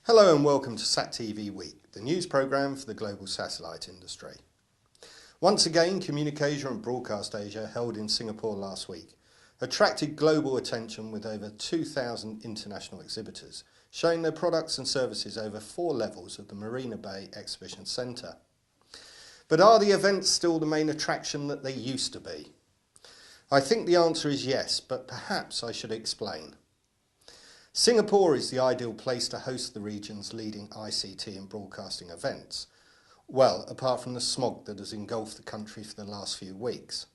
Hello and welcome to SatTV Week, the news programme for the global satellite industry. Once again, CommunicAsia and BroadcastAsia, held in Singapore last week, attracted global attention with over 2,000 international exhibitors, showing their products and services over 4 levels of the Marina Bay Exhibition Centre. But are the events still the main attraction that they used to be? I think the answer is yes, but perhaps I should explain. Singapore is the ideal place to host the region's leading ICT and broadcasting events. Well, apart from the smog that has engulfed the country for the last few weeks.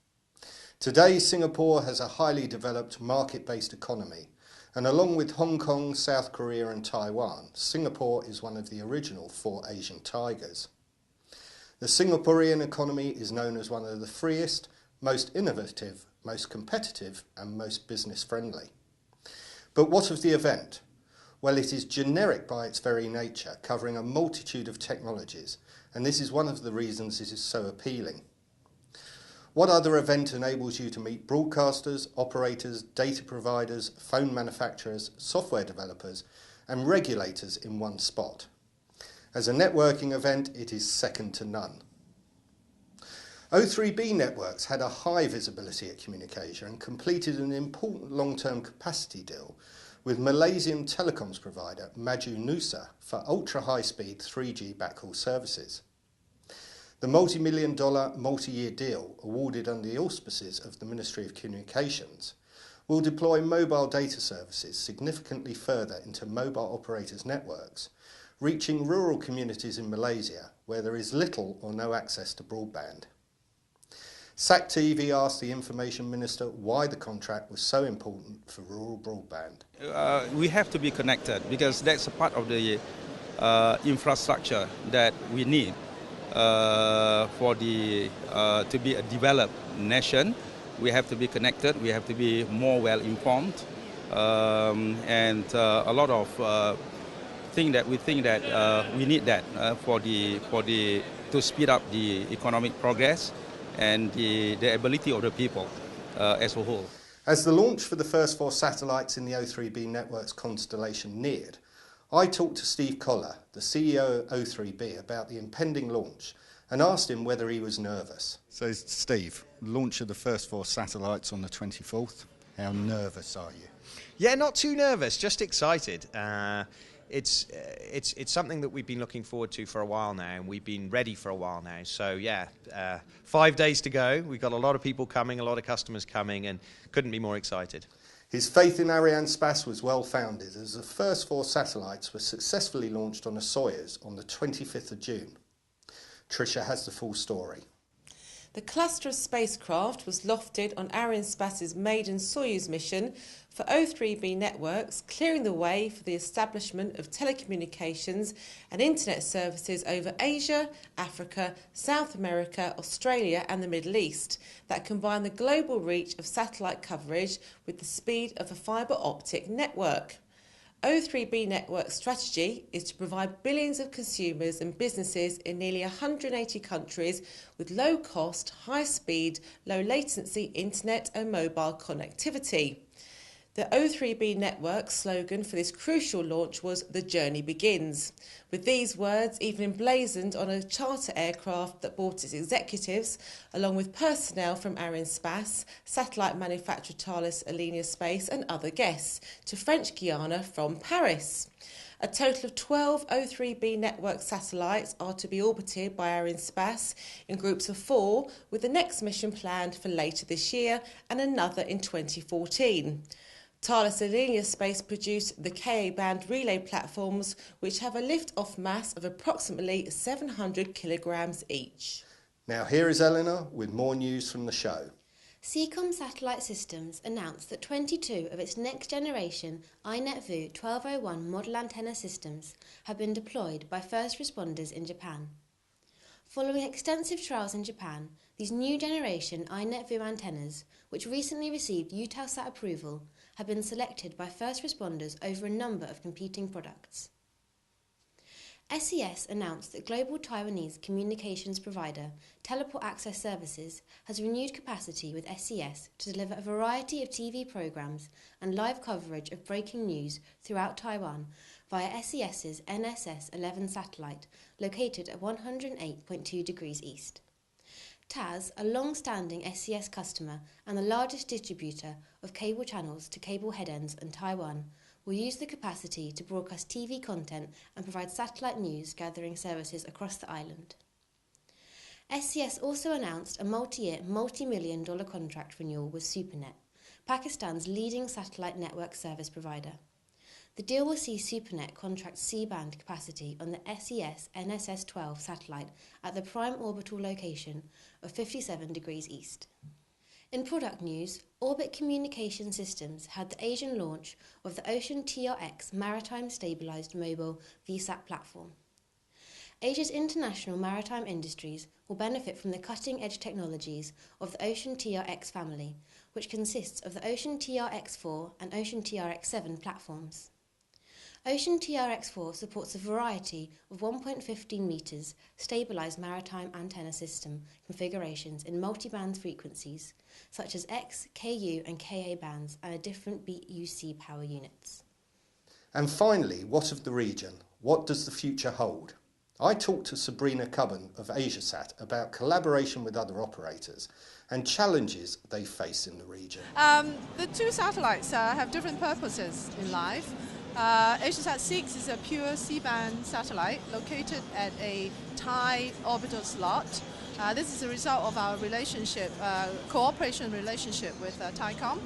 Today, Singapore has a highly developed market-based economy, and along with Hong Kong, South Korea and Taiwan, Singapore is one of the original 4 Asian tigers. The Singaporean economy is known as one of the freest, most innovative, most competitive and most business-friendly. But what of the event? Well, it is generic by its very nature, covering a multitude of technologies, and this is one of the reasons it is so appealing. What other event enables you to meet broadcasters, operators, data providers, phone manufacturers, software developers, and regulators in one spot? As a networking event, it is second to none. O3B Networks had a high visibility at CommunicAsia and completed an important long-term capacity deal with Malaysian telecoms provider Maju Nusa for ultra-high-speed 3G backhaul services. The multi-million-dollar multi-year deal, awarded under the auspices of the Ministry of Communications, will deploy mobile data services significantly further into mobile operators' networks, reaching rural communities in Malaysia where there is little or no access to broadband. SatTV asked the Information Minister why the contract was so important for rural broadband. We have to be connected because that's a part of the infrastructure that we need to be a developed nation. We have to be connected, we have to be more well informed, and a lot of things that we think that we need that to speed up the economic progress and the ability of the people as a whole. As the launch for the first 4 satellites in the O3B Networks constellation neared, I talked to Steve Collar, the CEO of O3B, about the impending launch and asked him whether he was nervous. So Steve, launch of the first 4 satellites on the 24th, how nervous are you? Yeah, not too nervous, just excited. It's something that we've been looking forward to for a while now, and we've been ready for a while now. So yeah, 5 days to go. We've got a lot of people coming, a lot of customers coming, and couldn't be more excited. His faith in Arianespace was well founded, as the first 4 satellites were successfully launched on a Soyuz on the 25th of June. Tricia has the full story. The cluster of spacecraft was lofted on Arianespace's maiden Soyuz mission for O3B Networks, clearing the way for the establishment of telecommunications and internet services over Asia, Africa, South America, Australia and the Middle East that combine the global reach of satellite coverage with the speed of a fibre optic network. O3B Network's strategy is to provide billions of consumers and businesses in nearly 180 countries with low-cost, high-speed, low-latency internet and mobile connectivity. The O3B Network slogan for this crucial launch was "The Journey Begins," with these words even emblazoned on a charter aircraft that brought its executives, along with personnel from Arianespace, satellite manufacturer Thales Alenia Space and other guests, to French Guiana from Paris. A total of 12 O3B Network satellites are to be orbited by Arianespace in groups of 4, with the next mission planned for later this year and another in 2014. Thales Alenia Space produced the Ka-band relay platforms, which have a lift-off mass of approximately 700 kilograms each. Now here is Eleanor with more news from the show. Seacom Satellite Systems announced that 22 of its next-generation iNetView 1201 model antenna systems have been deployed by first responders in Japan. Following extensive trials in Japan, these new generation iNetView antennas, which recently received Eutelsat approval, have been selected by first responders over a number of competing products. SES announced that global Taiwanese communications provider Teleport Access Services has renewed capacity with SES to deliver a variety of TV programs and live coverage of breaking news throughout Taiwan via SES's NSS-11 satellite located at 108.2 degrees east. TAS, a long-standing SES customer and the largest distributor of cable channels to cable headends in Taiwan, will use the capacity to broadcast TV content and provide satellite news gathering services across the island. SES also announced a multi-year, multi-million-dollar contract renewal with Supernet, Pakistan's leading satellite network service provider. The deal will see Supernet contract C-band capacity on the SES NSS-12 satellite at the prime orbital location of 57 degrees east. In product news, Orbit Communication Systems had the Asian launch of the Ocean TRX Maritime Stabilised Mobile VSAT platform. Asia's international maritime industries will benefit from the cutting-edge technologies of the Ocean TRX family, which consists of the Ocean TRX4 and Ocean TRX7 platforms. Ocean TRX4 supports a variety of 1.15 metres stabilised maritime antenna system configurations in multi-band frequencies, such as X, Ku and Ka bands and different BUC power units. And finally, what of the region? What does the future hold? I talked to Sabrina Cubbon of AsiaSat about collaboration with other operators and challenges they face in the region. The two satellites have different purposes in life. AsiaSat 6 is a pure C-band satellite located at a Thai orbital slot. This is a result of our relationship, cooperation relationship with Thaicom,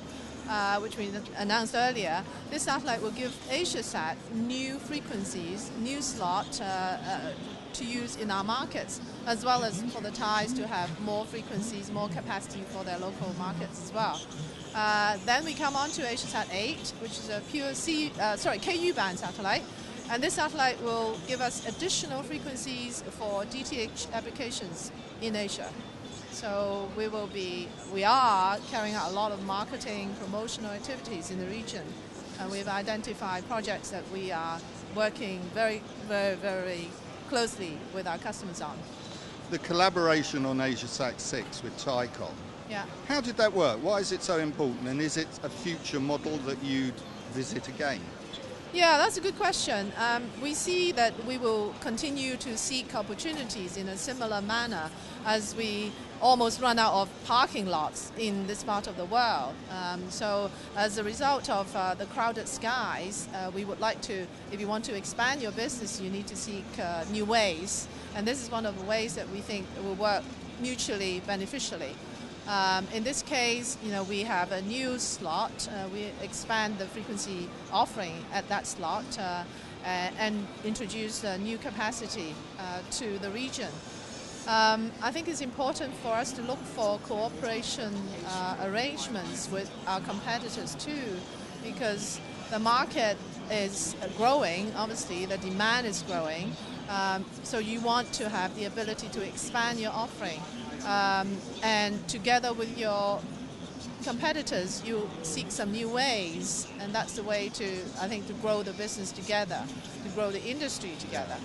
which we announced earlier. This satellite will give AsiaSat new frequencies, new slot to use in our markets, as well as for the Thais to have more frequencies, more capacity for their local markets as well. Then we come on to AsiaSat 8, which is a pure Ku-band satellite. And this satellite will give us additional frequencies for DTH applications in Asia. So we are carrying out a lot of marketing, promotional activities in the region. And we've identified projects that we are working very, very, very closely with our customers on. The collaboration on AsiaSat 6 with Thaicom. Yeah. How did that work? Why is it so important? And is it a future model that you'd visit again? Yeah, that's a good question. We see that we will continue to seek opportunities in a similar manner as we almost run out of parking lots in this part of the world. So as a result of the crowded skies, we would like to, if you want to expand your business, you need to seek new ways. And this is one of the ways that we think will work mutually beneficially. In this case, we have a new slot. We expand the frequency offering at that slot and introduce a new capacity to the region. I think it's important for us to look for cooperation arrangements with our competitors too, because the market is growing. Obviously, the demand is growing. So you want to have the ability to expand your offering. And together with your competitors, you seek some new ways, and that's the way to, I think, to grow the business together, to grow the industry together.